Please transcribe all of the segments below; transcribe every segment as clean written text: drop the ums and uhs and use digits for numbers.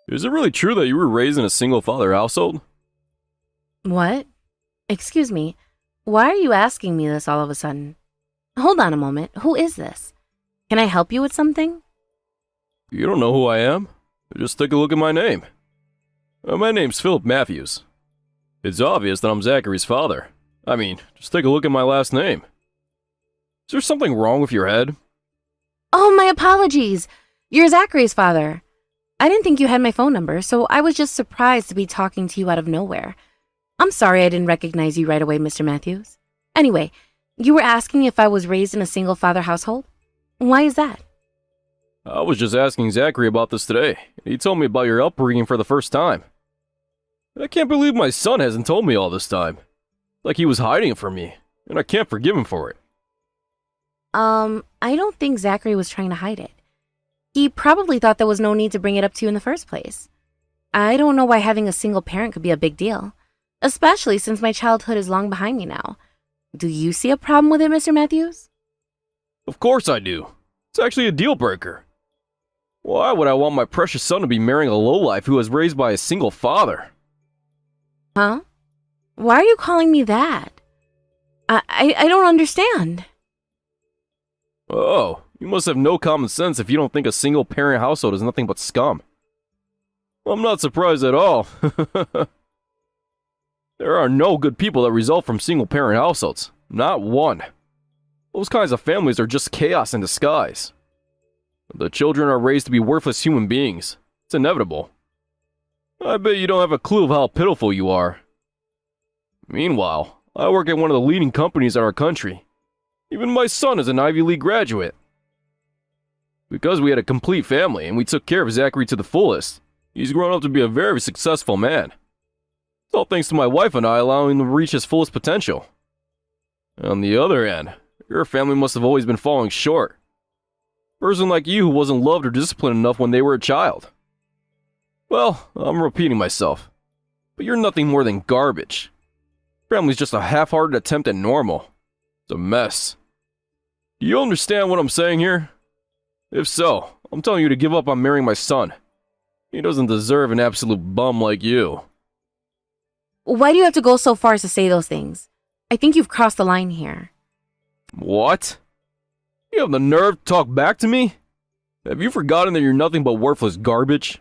Is it really true that you were raised in a single-father household? What? Excuse me. Why are you asking me this all of a sudden? Hold on a moment. Who is this? Can I help you with something? You don't know who I am? Just take a look at my name. My name's Philip Matthews. It's obvious that I'm Zachary's father. I mean, just take a look at my last name. Is there something wrong with your head? Oh, my apologies. You're Zachary's father. I didn't think you had my phone number, so I was just surprised to be talking to you out of nowhere. I'm sorry I didn't recognize you right away, Mr. Matthews. Anyway, you were asking if I was raised in a single-father household? Why is that? I was just asking Zachary about this today. He told me about your upbringing for the first time. I can't believe my son hasn't told me all this time. Like he was hiding it from me, and I can't forgive him for it. I don't think Zachary was trying to hide it. He probably thought there was no need to bring it up to you in the first place. I don't know why having a single parent could be a big deal, especially since my childhood is long behind me now. Do you see a problem with it, Mr. Matthews? Of course I do. It's actually a deal breaker. Why would I want my precious son to be marrying a lowlife who was raised by a single father? Huh? Why are you calling me that? I don't understand. Oh, you must have no common sense if you don't think a single-parent household is nothing but scum. I'm not surprised at all. There are no good people that result from single-parent households. Not one. Those kinds of families are just chaos in disguise. The children are raised to be worthless human beings. It's inevitable. I bet you don't have a clue of how pitiful you are. Meanwhile, I work at one of the leading companies in our country. Even my son is an Ivy League graduate. Because we had a complete family and we took care of Zachary to the fullest, he's grown up to be a very successful man. It's all thanks to my wife and I allowing him to reach his fullest potential. On the other hand, your family must have always been falling short. A person like you who wasn't loved or disciplined enough when they were a child. Well, I'm repeating myself, but you're nothing more than garbage. Your family's just a half-hearted attempt at normal. It's a mess. Do you understand what I'm saying here? If so, I'm telling you to give up on marrying my son. He doesn't deserve an absolute bum like you. Why do you have to go so far as to say those things? I think you've crossed the line here. What? You have the nerve to talk back to me? Have you forgotten that you're nothing but worthless garbage?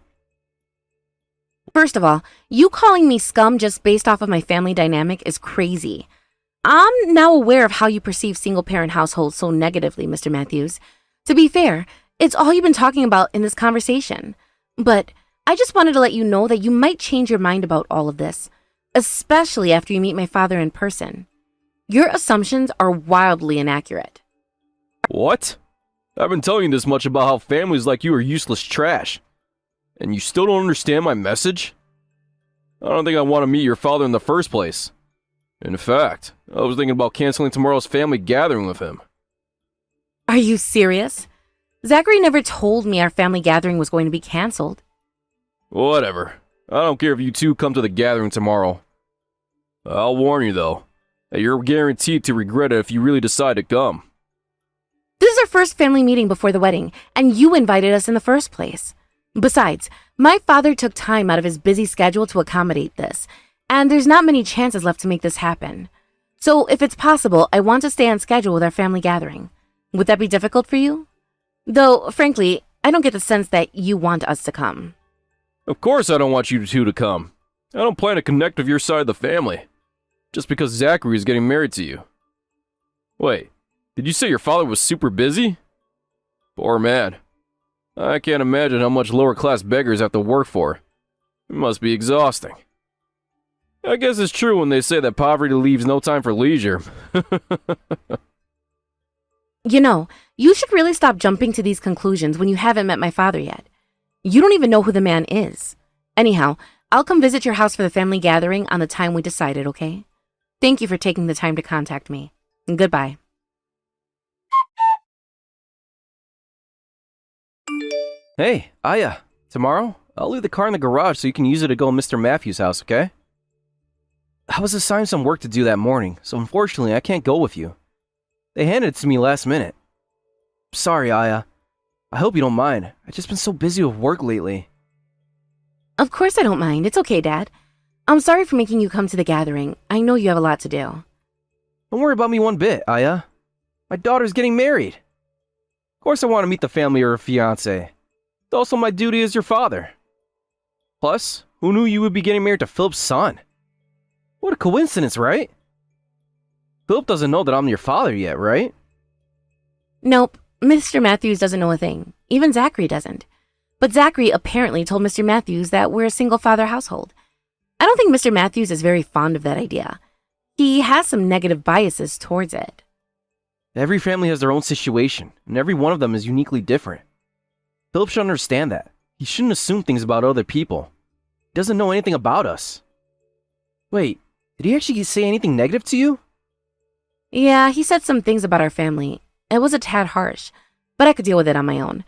First of all, you calling me scum just based off of my family dynamic is crazy. I'm now aware of how you perceive single-parent households so negatively, Mr. Matthews. To be fair, it's all you've been talking about in this conversation. But I just wanted to let you know that you might change your mind about all of this, especially after you meet my father in person. Your assumptions are wildly inaccurate. What? I've been telling you this much about how families like you are useless trash. And you still don't understand my message? I don't think I want to meet your father in the first place. In fact, I was thinking about canceling tomorrow's family gathering with him. Are you serious? Zachary never told me our family gathering was going to be canceled. Whatever. I don't care if you two come to the gathering tomorrow. I'll warn you, though, that you're guaranteed to regret it if you really decide to come. This is our first family meeting before the wedding, and you invited us in the first place. Besides, my father took time out of his busy schedule to accommodate this, and there's not many chances left to make this happen. So, if it's possible, I want to stay on schedule with our family gathering. Would that be difficult for you? Though, frankly, I don't get the sense that you want us to come. Of course I don't want you two to come. I don't plan to connect with your side of the family, just because Zachary is getting married to you. Wait, did you say your father was super busy? Poor man. I can't imagine how much lower-class beggars have to work for. It must be exhausting. I guess it's true when they say that poverty leaves no time for leisure. You know, you should really stop jumping to these conclusions when you haven't met my father yet. You don't even know who the man is. Anyhow, I'll come visit your house for the family gathering on the time we decided, okay? Thank you for taking the time to contact me. Goodbye. Hey, Aya, tomorrow, I'll leave the car in the garage so you can use it to go to Mr. Matthews' house, okay? I was assigned some work to do that morning, so unfortunately I can't go with you. They handed it to me last minute. Sorry, Aya. I hope you don't mind. I've just been so busy with work lately. Of course I don't mind. It's okay, Dad. I'm sorry for making you come to the gathering. I know you have a lot to do. Don't worry about me one bit, Aya. My daughter's getting married. Of course I want to meet the family of her fiance. It's also my duty as your father. Plus, who knew you would be getting married to Philip's son? What a coincidence, right? Philip doesn't know that I'm your father yet, right? Nope, Mr. Matthews doesn't know a thing. Even Zachary doesn't. But Zachary apparently told Mr. Matthews that we're a single-father household. I don't think Mr. Matthews is very fond of that idea. He has some negative biases towards it. Every family has their own situation, and every one of them is uniquely different. Philip should understand that. He shouldn't assume things about other people. He doesn't know anything about us. Wait, did he actually say anything negative to you? Yeah, he said some things about our family. It was a tad harsh, but I could deal with it on my own.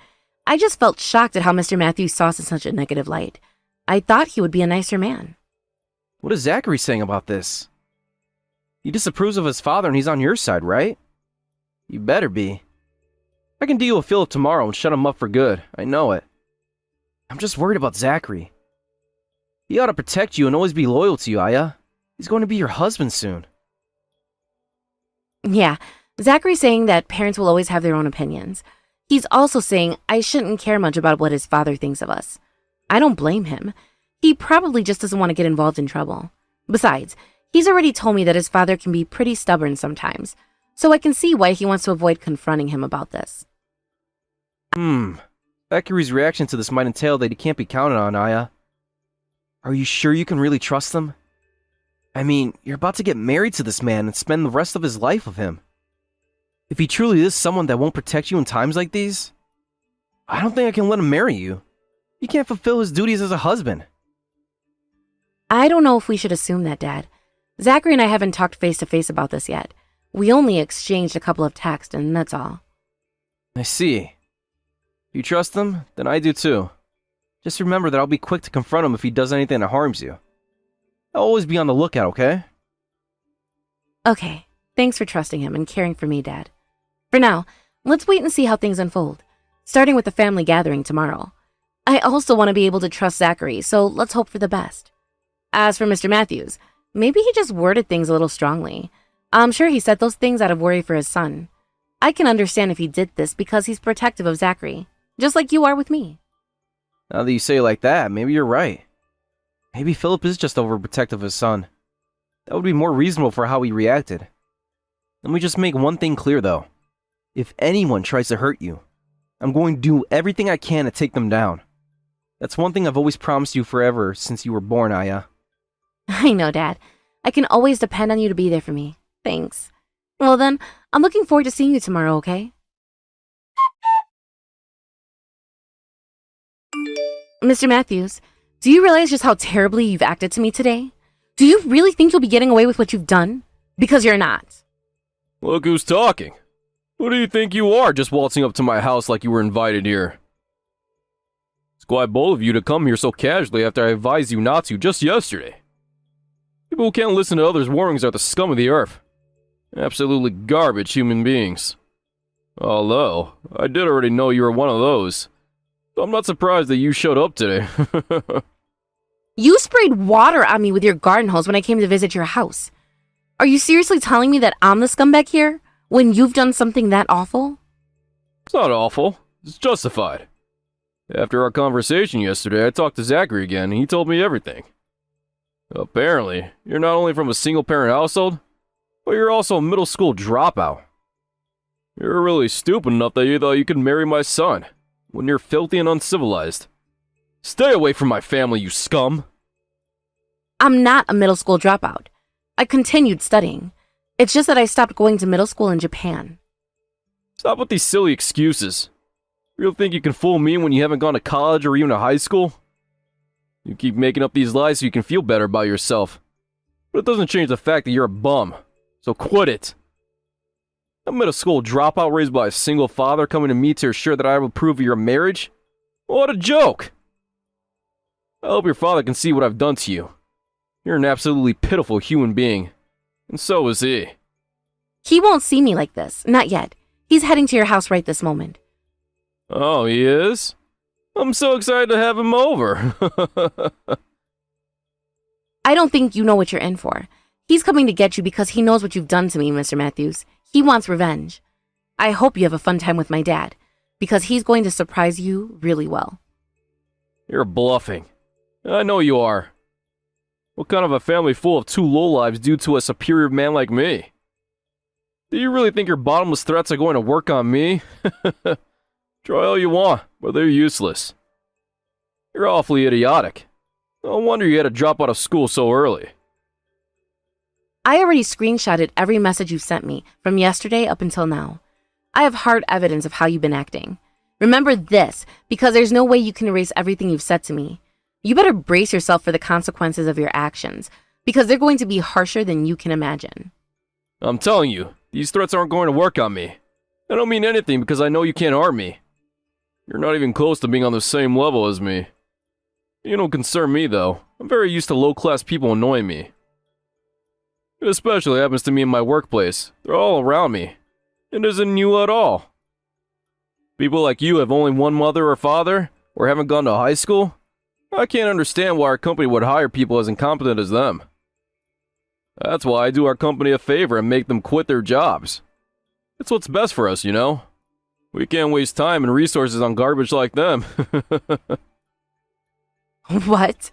I just felt shocked at how Mr. Matthews saw us in such a negative light. I thought he would be a nicer man. What is Zachary saying about this? He disapproves of his father and he's on your side, right? You better be. I can deal with Philip tomorrow and shut him up for good. I know it. I'm just worried about Zachary. He ought to protect you and always be loyal to you, Aya. He's going to be your husband soon. Yeah, Zachary's saying that parents will always have their own opinions. He's also saying I shouldn't care much about what his father thinks of us. I don't blame him. He probably just doesn't want to get involved in trouble. Besides, he's already told me that his father can be pretty stubborn sometimes, so I can see why he wants to avoid confronting him about this. Zachary's reaction to this might entail that he can't be counted on, Aya. Are you sure you can really trust him? I mean, you're about to get married to this man and spend the rest of his life with him. If he truly is someone that won't protect you in times like these, I don't think I can let him marry you. He can't fulfill his duties as a husband. I don't know if we should assume that, Dad. Zachary and I haven't talked face-to-face about this yet. We only exchanged a couple of texts, and that's all. I see. You trust him? Then I do too. Just remember that I'll be quick to confront him if he does anything that harms you. I'll always be on the lookout, okay? Okay, thanks for trusting him and caring for me, Dad. For now, let's wait and see how things unfold, starting with the family gathering tomorrow. I also want to be able to trust Zachary, so let's hope for the best. As for Mr. Matthews, maybe he just worded things a little strongly. I'm sure he said those things out of worry for his son. I can understand if he did this because he's protective of Zachary, just like you are with me. Now that you say it like that, maybe you're right. Maybe Philip is just overprotective of his son. That would be more reasonable for how he reacted. Let me just make one thing clear, though. If anyone tries to hurt you, I'm going to do everything I can to take them down. That's one thing I've always promised you forever since you were born, Aya. I know, Dad. I can always depend on you to be there for me. Thanks. Well then, I'm looking forward to seeing you tomorrow, okay? Mr. Matthews, do you realize just how terribly you've acted to me today? Do you really think you'll be getting away with what you've done? Because you're not. Look who's talking. Who do you think you are, just waltzing up to my house like you were invited here? It's quite bold of you to come here so casually after I advised you not to just yesterday. People who can't listen to others' warnings are the scum of the earth. Absolutely garbage human beings. Although, I did already know you were one of those. So I'm not surprised that you showed up today. You sprayed water on me with your garden hose when I came to visit your house. Are you seriously telling me that I'm the scumbag here, when you've done something that awful? It's not awful. It's justified. After our conversation yesterday, I talked to Zachary again, and he told me everything. Apparently, you're not only from a single-parent household, but you're also a middle school dropout. You're really stupid enough that you thought you could marry my son, when you're filthy and uncivilized. Stay away from my family, you scum! I'm not a middle school dropout. I continued studying. It's just that I stopped going to middle school in Japan. Stop with these silly excuses. You really think you can fool me when you haven't gone to college or even to high school? You keep making up these lies so you can feel better about yourself. But it doesn't change the fact that you're a bum. So quit it. A middle school dropout raised by a single father coming to me to assure that I will approve of your marriage? What a joke! I hope your father can see what I've done to you. You're an absolutely pitiful human being. And so is he. He won't see me like this, not yet. He's heading to your house right this moment. Oh, he is? I'm so excited to have him over. I don't think you know what you're in for. He's coming to get you because he knows what you've done to me, Mr. Matthews. He wants revenge. I hope you have a fun time with my dad, because he's going to surprise you really well. You're bluffing. I know you are. What kind of a family full of two lowlives due to a superior man like me? Do you really think your bottomless threats are going to work on me? Try all you want, but they're useless. You're awfully idiotic. No wonder you had to drop out of school so early. I already screenshotted every message you sent me from yesterday up until now. I have hard evidence of how you've been acting. Remember this, because there's no way you can erase everything you've said to me. You better brace yourself for the consequences of your actions, because they're going to be harsher than you can imagine. I'm telling you, these threats aren't going to work on me. I don't mean anything because I know you can't harm me. You're not even close to being on the same level as me. You don't concern me, though. I'm very used to low-class people annoying me. It especially happens to me in my workplace. They're all around me. It isn't you at all. People like you have only one mother or father, or haven't gone to high school. I can't understand why our company would hire people as incompetent as them. That's why I do our company a favor and make them quit their jobs. It's what's best for us, you know? We can't waste time and resources on garbage like them. What?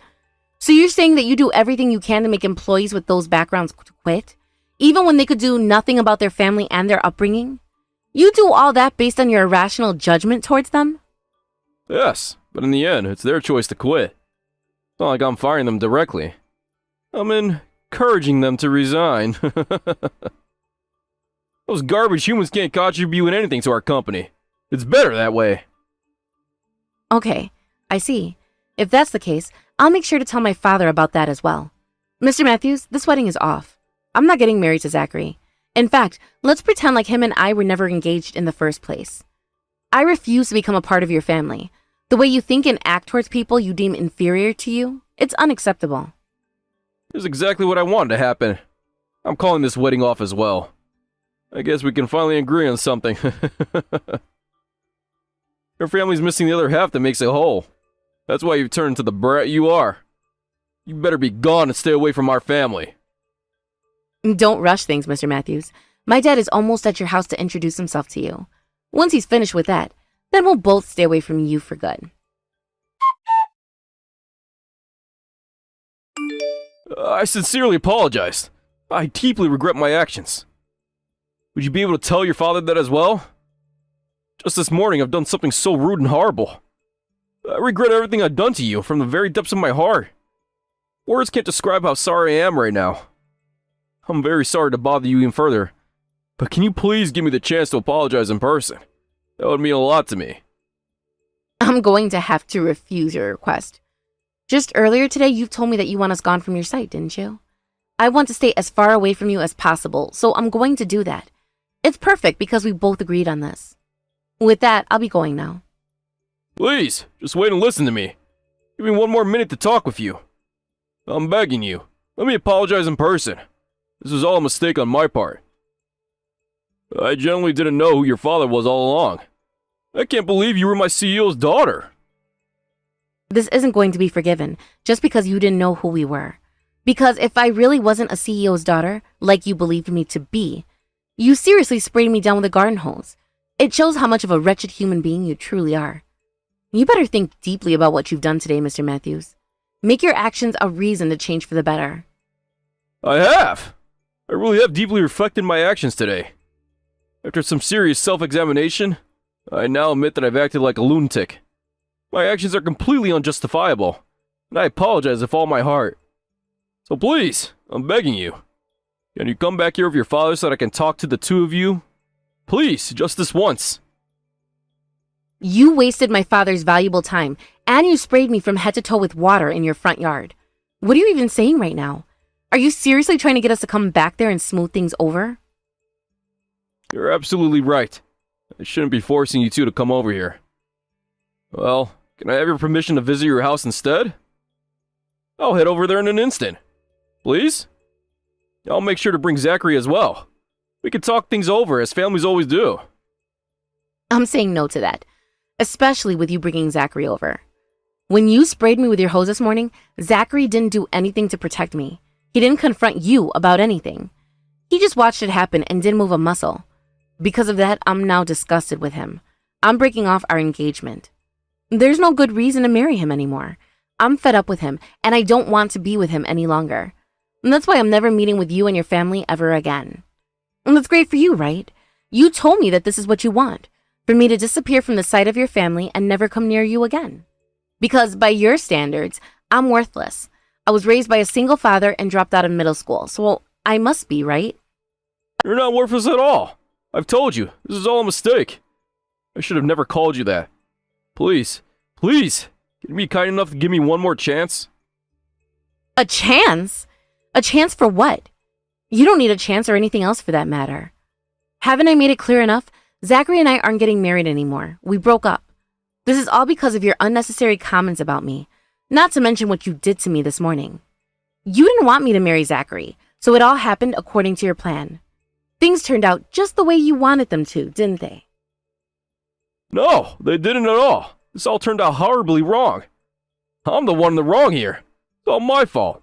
So you're saying that you do everything you can to make employees with those backgrounds quit, even when they could do nothing about their family and their upbringing? You do all that based on your irrational judgment towards them? Yes, but in the end, it's their choice to quit. It's not like I'm firing them directly. I'm encouraging them to resign. Those garbage humans can't contribute anything to our company. It's better that way. Okay, I see. If that's the case, I'll make sure to tell my father about that as well. Mr. Matthews, this wedding is off. I'm not getting married to Zachary. In fact, let's pretend like him and I were never engaged in the first place. I refuse to become a part of your family. The way you think and act towards people you deem inferior to you, it's unacceptable. This is exactly what I wanted to happen. I'm calling this wedding off as well. I guess we can finally agree on something. Your family's missing the other half that makes it whole. That's why you've turned into the brat you are. You better be gone and stay away from our family. Don't rush things, Mr. Matthews. My dad is almost at your house to introduce himself to you. Once he's finished with that, then we'll both stay away from you for good. I sincerely apologize. I deeply regret my actions. Would you be able to tell your father that as well? Just this morning, I've done something so rude and horrible. I regret everything I've done to you from the very depths of my heart. Words can't describe how sorry I am right now. I'm very sorry to bother you even further, but can you please give me the chance to apologize in person? That would mean a lot to me. I'm going to have to refuse your request. Just earlier today, you've told me that you want us gone from your sight, didn't you? I want to stay as far away from you as possible, so I'm going to do that. It's perfect because we both agreed on this. With that, I'll be going now. Please, just wait and listen to me. Give me one more minute to talk with you. I'm begging you. Let me apologize in person. This was all a mistake on my part. I genuinely didn't know who your father was all along. I can't believe you were my CEO's daughter. This isn't going to be forgiven just because you didn't know who we were. Because if I really wasn't a CEO's daughter, like you believed me to be, you seriously sprayed me down with a garden hose. It shows how much of a wretched human being you truly are. You better think deeply about what you've done today, Mr. Matthews. Make your actions a reason to change for the better. I have. I really have deeply reflected my actions today. After some serious self-examination, I now admit that I've acted like a lunatic. My actions are completely unjustifiable, and I apologize with all my heart. So please, I'm begging you. Can you come back here with your father so that I can talk to the two of you? Please, just this once. You wasted my father's valuable time, and you sprayed me from head to toe with water in your front yard. What are you even saying right now? Are you seriously trying to get us to come back there and smooth things over? You're absolutely right. I shouldn't be forcing you two to come over here. Well, can I have your permission to visit your house instead? I'll head over there in an instant. Please? I'll make sure to bring Zachary as well. We can talk things over as families always do. I'm saying no to that. especially with you bringing Zachary over. When you sprayed me with your hose this morning, Zachary didn't do anything to protect me. He didn't confront you about anything. He just watched it happen and didn't move a muscle. Because of that, I'm now disgusted with him. I'm breaking off our engagement. There's no good reason to marry him anymore. I'm fed up with him, and I don't want to be with him any longer. And that's why I'm never meeting with you and your family ever again. And that's great for you, right? You told me that this is what you want, for me to disappear from the sight of your family and never come near you again. Because by your standards, I'm worthless. I was raised by a single father and dropped out of middle school, so I must be, right? You're not worthless at all. I've told you, this is all a mistake. I should have never called you that. Please, please, can you be kind enough to give me one more chance? A chance? A chance for what? You don't need a chance or anything else for that matter. Haven't I made it clear enough? Zachary and I aren't getting married anymore. We broke up. This is all because of your unnecessary comments about me, not to mention what you did to me this morning. You didn't want me to marry Zachary, so it all happened according to your plan. Things turned out just the way you wanted them to, didn't they? No, they didn't at all. This all turned out horribly wrong. I'm the one in the wrong here. It's all my fault.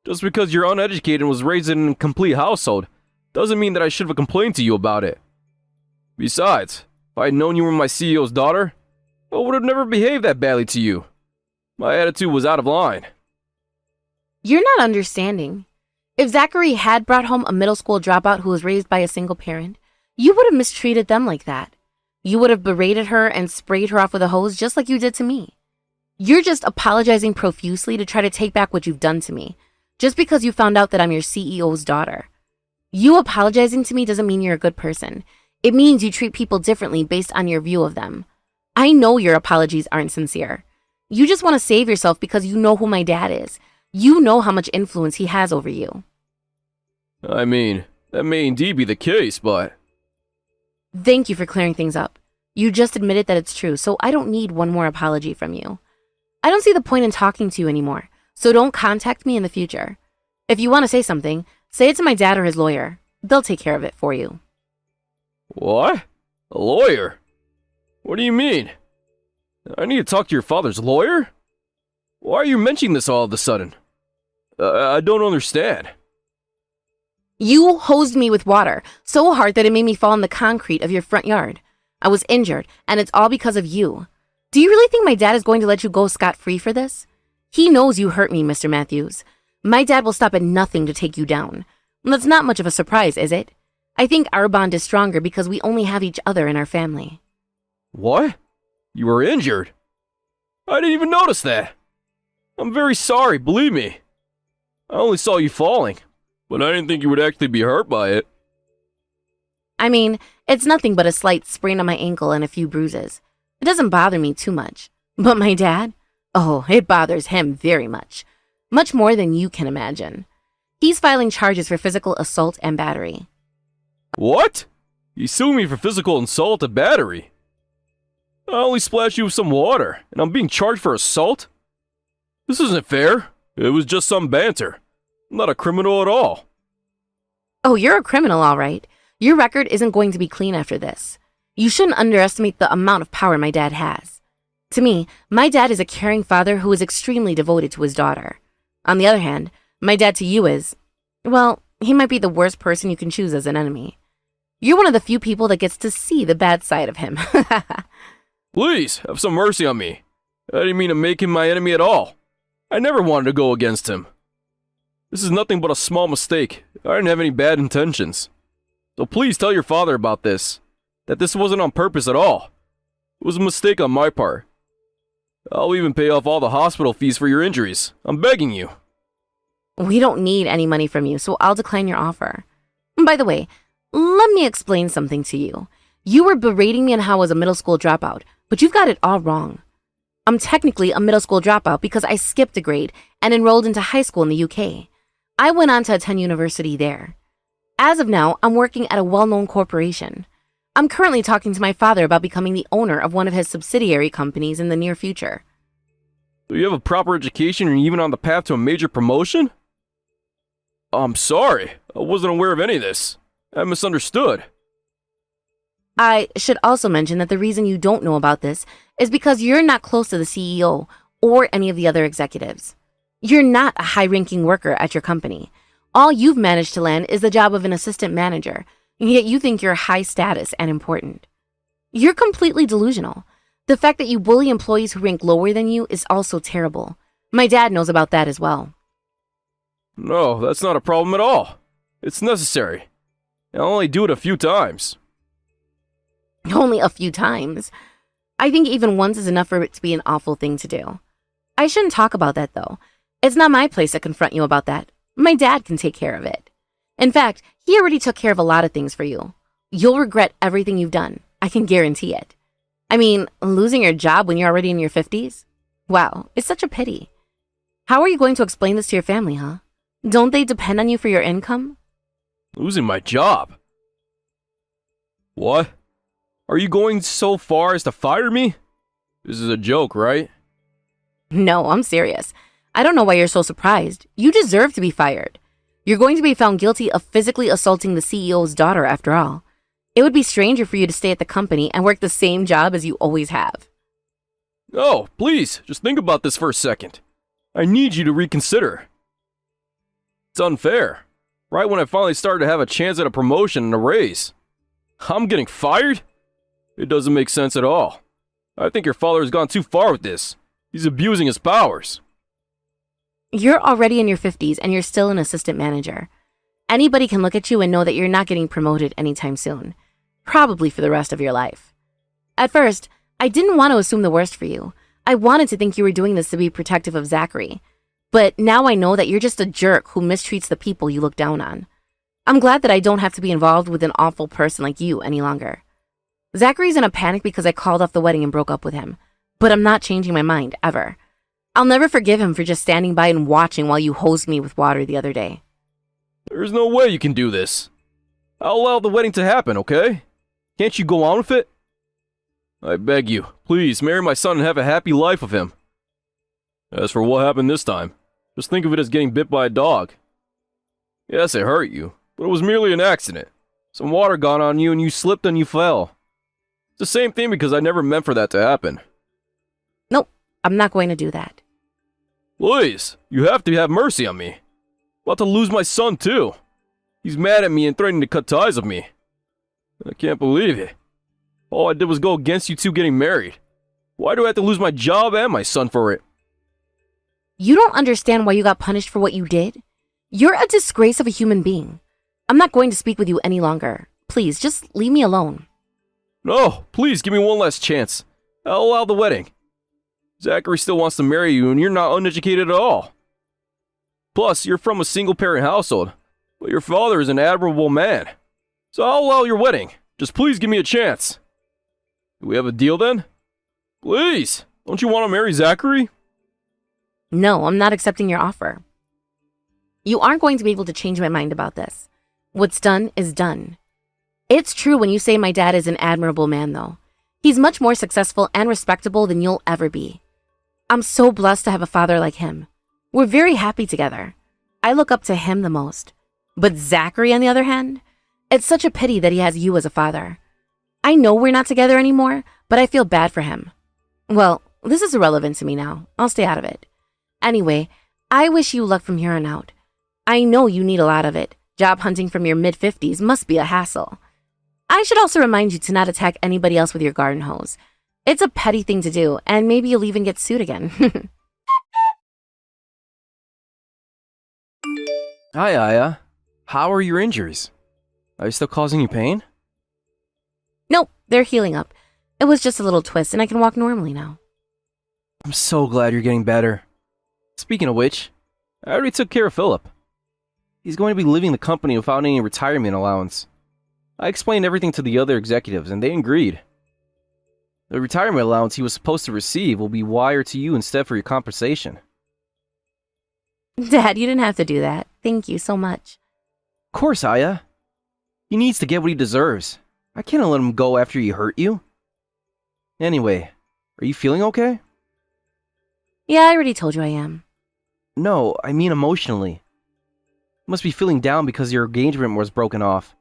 Just because you're uneducated and was raised in an incomplete household doesn't mean that I should have complained to you about it. Besides, if I had known you were my CEO's daughter, I would have never behaved that badly to you. My attitude was out of line. You're not understanding. If Zachary had brought home a middle school dropout who was raised by a single parent, you would have mistreated them like that. You would have berated her and sprayed her off with a hose just like you did to me. You're just apologizing profusely to try to take back what you've done to me, just because you found out that I'm your CEO's daughter. You apologizing to me doesn't mean you're a good person. It means you treat people differently based on your view of them. I know your apologies aren't sincere. You just want to save yourself because you know who my dad is. You know how much influence he has over you. I mean, that may indeed be the case, but... Thank you for clearing things up. You just admitted that it's true, so I don't need one more apology from you. I don't see the point in talking to you anymore, so don't contact me in the future. If you want to say something, say it to my dad or his lawyer. They'll take care of it for you. What? A lawyer? What do you mean? I need to talk to your father's lawyer? Why are you mentioning this all of a sudden? I don't understand. You hosed me with water so hard that it made me fall in the concrete of your front yard. I was injured, and it's all because of you. Do you really think my dad is going to let you go scot-free for this? He knows you hurt me, Mr. Matthews. My dad will stop at nothing to take you down. That's not much of a surprise, is it? I think our bond is stronger because we only have each other in our family. What? You were injured? I didn't even notice that. I'm very sorry, believe me. I only saw you falling, but I didn't think you would actually be hurt by it. I mean, it's nothing but a slight sprain on my ankle and a few bruises. It doesn't bother me too much. But my dad? Oh, it bothers him very much. Much more than you can imagine. He's filing charges for physical assault and battery. What? You sued me for physical assault and battery? I only splashed you with some water, and I'm being charged for assault? This isn't fair. It was just some banter. I'm not a criminal at all. Oh, you're a criminal, all right. Your record isn't going to be clean after this. You shouldn't underestimate the amount of power my dad has. To me, my dad is a caring father who is extremely devoted to his daughter. On the other hand, my dad to you is, well, he might be the worst person you can choose as an enemy. You're one of the few people that gets to see the bad side of him. Please, have some mercy on me. I didn't mean to make him my enemy at all. I never wanted to go against him. This is nothing but a small mistake. I didn't have any bad intentions. So please tell your father about this. That this wasn't on purpose at all. It was a mistake on my part. I'll even pay off all the hospital fees for your injuries. I'm begging you. We don't need any money from you, so I'll decline your offer. By the way, let me explain something to you. You were berating me on how I was a middle school dropout, but you've got it all wrong. I'm technically a middle school dropout because I skipped a grade and enrolled into high school in the UK. I went on to attend university there. As of now, I'm working at a well-known corporation. I'm currently talking to my father about becoming the owner of one of his subsidiary companies in the near future. Do you have a proper education and even on the path to a major promotion? I'm sorry. I wasn't aware of any of this. I misunderstood. I should also mention that the reason you don't know about this is because you're not close to the CEO or any of the other executives. You're not a high-ranking worker at your company. All you've managed to land is the job of an assistant manager, and yet you think you're high status and important. You're completely delusional. The fact that you bully employees who rank lower than you is also terrible. My dad knows about that as well. No, that's not a problem at all. It's necessary. I'll only do it a few times. Only a few times. I think even once is enough for it to be an awful thing to do. I shouldn't talk about that, though. It's not my place to confront you about that. My dad can take care of it. In fact, he already took care of a lot of things for you. You'll regret everything you've done. I can guarantee it. I mean, losing your job when you're already in your 50s? Wow, it's such a pity. How are you going to explain this to your family, huh? Don't they depend on you for your income? Losing my job? What? Are you going so far as to fire me? This is a joke, right? No, I'm serious. I don't know why you're so surprised. You deserve to be fired. You're going to be found guilty of physically assaulting the CEO's daughter, after all. It would be stranger for you to stay at the company and work the same job as you always have. Oh, please, just think about this for a second. I need you to reconsider. It's unfair. Right when I finally started to have a chance at a promotion and a raise. I'm getting fired? It doesn't make sense at all. I think your father has gone too far with this. He's abusing his powers. You're already in your 50s and you're still an assistant manager. Anybody can look at you and know that you're not getting promoted anytime soon. Probably for the rest of your life. At first, I didn't want to assume the worst for you. I wanted to think you were doing this to be protective of Zachary. But now I know that you're just a jerk who mistreats the people you look down on. I'm glad that I don't have to be involved with an awful person like you any longer. Zachary's in a panic because I called off the wedding and broke up with him. But I'm not changing my mind, ever. I'll never forgive him for just standing by and watching while you hosed me with water the other day. There's no way you can do this. I'll allow the wedding to happen, okay? Can't you go on with it? I beg you, please marry my son and have a happy life with him. As for what happened this time, just think of it as getting bit by a dog. Yes, it hurt you, but it was merely an accident. Some water got on you and you slipped and you fell. It's the same thing because I never meant for that to happen. Nope, I'm not going to do that. Please, you have to have mercy on me. About to lose my son too. He's mad at me and threatening to cut ties with me. I can't believe it. All I did was go against you two getting married. Why do I have to lose my job and my son for it? You don't understand why you got punished for what you did? You're a disgrace of a human being. I'm not going to speak with you any longer. Please, just leave me alone. No, please give me one last chance. I'll allow the wedding. Zachary still wants to marry you and you're not uneducated at all. Plus, you're from a single-parent household, but your father is an admirable man. So I'll allow your wedding. Just please give me a chance. Do we have a deal then? Please, don't you want to marry Zachary? No, I'm not accepting your offer. You aren't going to be able to change my mind about this. What's done is done. It's true when you say my dad is an admirable man, though. He's much more successful and respectable than you'll ever be. I'm so blessed to have a father like him. We're very happy together. I look up to him the most. But Zachary, on the other hand, it's such a pity that he has you as a father. I know we're not together anymore, but I feel bad for him. Well, this is irrelevant to me now. I'll stay out of it. Anyway, I wish you luck from here on out. I know you need a lot of it. Job hunting from your mid-50s must be a hassle. I should also remind you to not attack anybody else with your garden hose. It's a petty thing to do, and maybe you'll even get sued again. Hi, Aya. How are your injuries? Are they still causing you pain? Nope, they're healing up. It was just a little twist, and I can walk normally now. I'm so glad you're getting better. Speaking of which, I already took care of Philip. He's going to be leaving the company without any retirement allowance. I explained everything to the other executives, and they agreed. The retirement allowance he was supposed to receive will be wired to you instead for your compensation. Dad, you didn't have to do that. Thank you so much. Of course, Aya. He needs to get what he deserves. I can't let him go after he hurt you. Anyway, are you feeling okay? Yeah, I already told you I am. No, I mean emotionally. You must be feeling down because your engagement was broken off.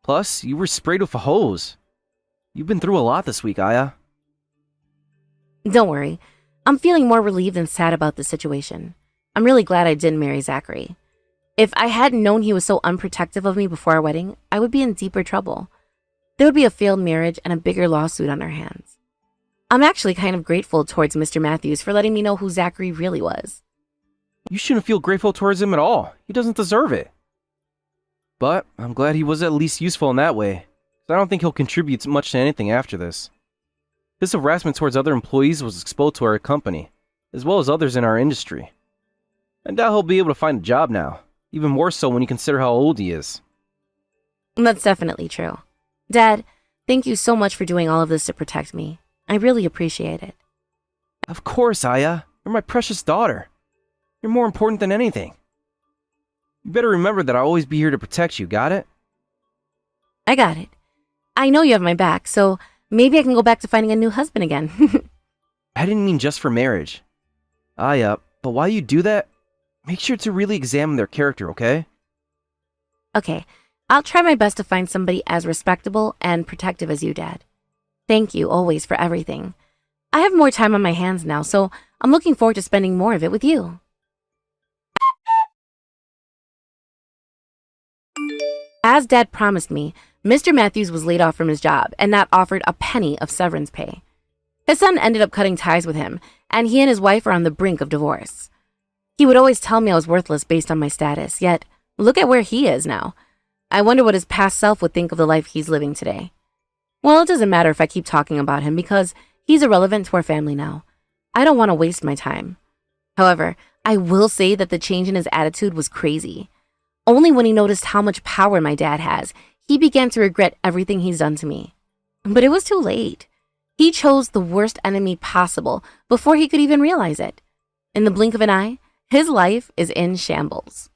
Plus, you were sprayed with a hose. You've been through a lot this week, Aya. Don't worry. I'm feeling more relieved than sad about this situation. I'm really glad I didn't marry Zachary. If I hadn't known he was so unprotective of me before our wedding, I would be in deeper trouble. There would be a failed marriage and a bigger lawsuit on our hands. I'm actually kind of grateful towards Mr. Matthews for letting me know who Zachary really was. You shouldn't feel grateful towards him at all. He doesn't deserve it. But I'm glad he was at least useful in that way. I don't think he'll contribute much to anything after this. This harassment towards other employees was exposed to our company, as well as others in our industry. I doubt he'll be able to find a job now, even more so when you consider how old he is. That's definitely true. Dad, thank you so much for doing all of this to protect me. I really appreciate it. Of course, Aya. You're my precious daughter. You're more important than anything. You better remember that I'll always be here to protect you, got it? I got it. I know you have my back, so maybe I can go back to finding a new husband again. I didn't mean just for marriage. Aya, but while you do that, make sure to really examine their character, okay? Okay, I'll try my best to find somebody as respectable and protective as you, Dad. Thank you always for everything. I have more time on my hands now, so I'm looking forward to spending more of it with you. As Dad promised me, Mr. Matthews was laid off from his job and not offered a penny of severance pay. His son ended up cutting ties with him, and he and his wife are on the brink of divorce. He would always tell me I was worthless based on my status, yet look at where he is now. I wonder what his past self would think of the life he's living today. Well, it doesn't matter if I keep talking about him because he's irrelevant to our family now. I don't want to waste my time. However, I will say that the change in his attitude was crazy. Only when he noticed how much power my dad has, he began to regret everything he's done to me. But it was too late. He chose the worst enemy possible before he could even realize it. In the blink of an eye, his life is in shambles.